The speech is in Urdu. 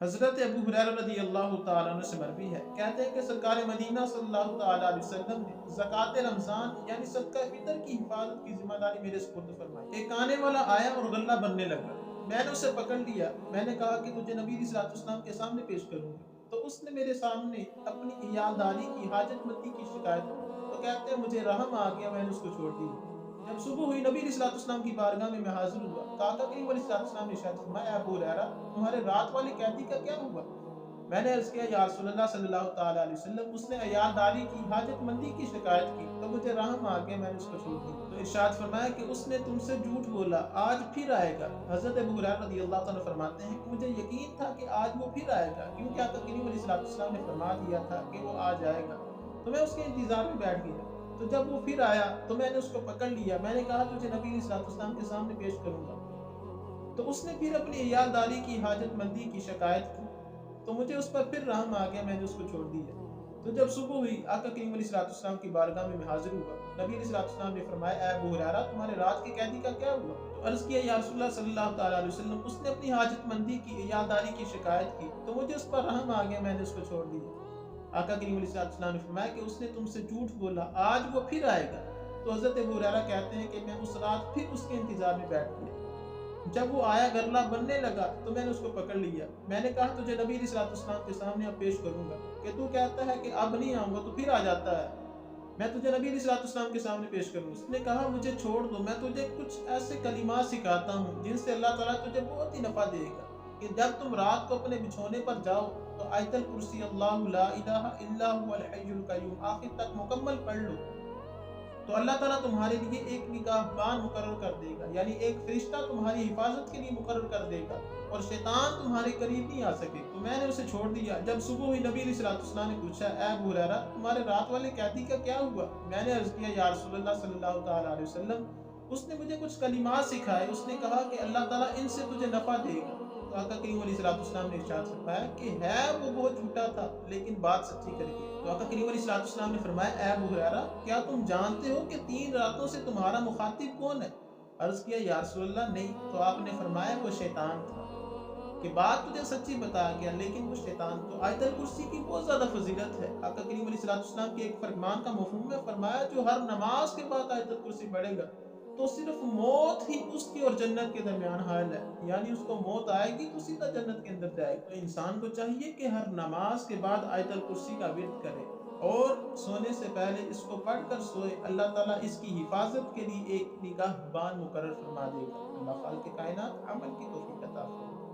حضرت ابو ہریرہ رضی اللہ تعالیٰ عنہ سے مروی ہے، کہتے ہیں کہ سرکار مدینہ صلی اللہ تعالیٰ علیہ وسلم نے زکوٰۃ رمضان یعنی صدقہ فطر کی حفاظت کی ذمہ داری میرے سپرد فرمائی۔ ایک آنے والا آیا اور غلہ بننے لگا، میں نے اسے پکڑ لیا، میں نے کہا کہ تجھے نبی علیہ السلام کے سامنے پیش کروں گا، تو اس نے میرے سامنے اپنی عیالداری کی حاجت مندی کی شکایت کی، تو کہتے ہیں مجھے رحم آ گیا، میں نے اس کو چھوڑ دیا۔ جب صبح ہوئی نبی علیہ السلام کی بارگاہ میں حاضر ہوا تو آقا کریم علیہ السلام نے ارشاد فرمایا، اے ابو ہریرہ تمہارے رات والے قیدی کا کیا ہوا؟ میں نے عرض کیا، یا رسول اللہ صلی اللہ تعالیٰ علیہ وسلم اس نے عیالداری کی حاجت مندی کی شکایت کی تو مجھے رحم آ گیا، میں نے اس کو چھوڑ دیا۔ تو ارشاد فرمایا کہ اس نے تم سے جھوٹ بولا، آج پھر آئے گا۔ حضرت ابو ہریرہ رضی اللہ تعالیٰ فرماتے ہیں کہ مجھے یقین تھا کہ آج وہ پھر آئے گا، کیونکہ آقا کریم علیہ السلام نے فرما دیا تھا کہ وہ آج آئے گا، تو میں اس کے انتظار میں بیٹھ گیا۔ تو جب وہ پھر آیا تو میں نے اس کو پکڑ لیا، میں نے کہا تجھے نبی علیہ السلام کے سامنے پیش کروں گا، تو اس نے پھر اپنی عیالداری کی حاجت مندی کی شکایت کی، تو مجھے اس پر پھر رحم آ گیا، میں نے اس کو چھوڑ دیا۔ تو جب صبح ہوئی آقا کریم علیہ السلام کی بارگاہ میں حاضر ہوا، نبی علیہ السلام نے فرمایا، اے ابو ہریرہ تمہارے رات کے قیدی کا کیا ہوا؟ تو عرض کیا، یا رسول اللہ صلی اللہ تعالیٰ علیہ وسلم اس نے اپنی حاجت مندی کی عیالداری کی شکایت کی تو مجھے اس پر رحم آ گیا، میں نے اس کو چھوڑ دیا۔ آقا کریم علیہ السلام نے فرمایا کہ اس نے تم سے جھوٹ بولا، آج وہ پھر آئے گا۔ تو حضرت ابو ہریرہ کہتے ہیں کہ میں اس رات پھر اس کے انتظار میں بیٹھ گیا۔ جب وہ آیا گرلا بننے لگا تو میں نے اس کو پکڑ لیا، میں نے کہا تجھے نبی علیہ السلام کے سامنے اب پیش کروں گا، کہ تو کہتا ہے کہ اب نہیں آؤں گا تو پھر آ جاتا ہے، میں تجھے نبی علیہ السلام کے سامنے پیش کروں۔ اس نے کہا مجھے چھوڑ دو، میں تجھے کچھ ایسے کلمات سکھاتا ہوں جن سے اللہ تعالیٰ تجھے بہت ہی نفع دے گا، کہ جب تم رات کو اپنے بچھونے پر جاؤ تو آیت الکرسی اللہ لا الہ الا هو الحی القیوم آخر تک مکمل پڑھ لو، تو اللہ تعالیٰ تمہارے لیے ایک نگہبان مقرر کر دے گا، یعنی ایک فرشتہ تمہاری حفاظت کے لیے مقرر کر دے گا اور شیطان تمہارے قریب نہیں آ سکے۔ تو میں نے اسے چھوڑ دیا۔ جب صبح ہوئی نبی علیہ السلام نے پوچھا، اے ابو ہریرہ تمہارے رات والے قیدی کا کیا ہوا؟ میں نے عرض کیا، یا رسول اللہ صلی اللہ تعالیٰ علیہ وسلم اس نے مجھے کچھ کلمات سکھائے، اس نے کہا کہ اللہ تعالیٰ ان سے تجھے نفع دے گا۔ تو آقا کریم علیہ السلام نے ارشاد فرمایا کہ ہے وہ بہت جھوٹا تھا لیکن بات سچی کر گیا۔ تو آقا کریم علیہ السلام نے فرمایا، اے ابو ہریرہ کیا تم جانتے ہو کہ 3 راتوں سے تمہارا مخاطب کون ہے؟ عرض کیا، یا رسول اللہ نہیں۔ تو آپ نے فرمایا وہ شیطان تھا، کہ بات تجھے سچی بتایا گیا لیکن وہ شیطان۔ تو آیت الکرسی کی بہت زیادہ فضیلت ہے۔ آقا کریم علیہ السلام کے ایک فرمان کا مفہوم ہے، فرمایا جو ہر نماز کے بعد آیت الکرسی پڑھے گا تو صرف موت ہی اس کی اور جنت کے درمیان حائل ہے، یعنی اس کو موت آئے گی تو سیدھا جنت کے اندر جائے گا۔ تو انسان کو چاہیے کہ ہر نماز کے بعد آیت الکرسی کا ورد کرے اور سونے سے پہلے اس کو پڑھ کر سوئے، اللہ تعالیٰ اس کی حفاظت کے لیے ایک نگہبان مقرر فرما دے گا۔ اللہ خالق کائنات عمل کی توفیق عطا فرمائے۔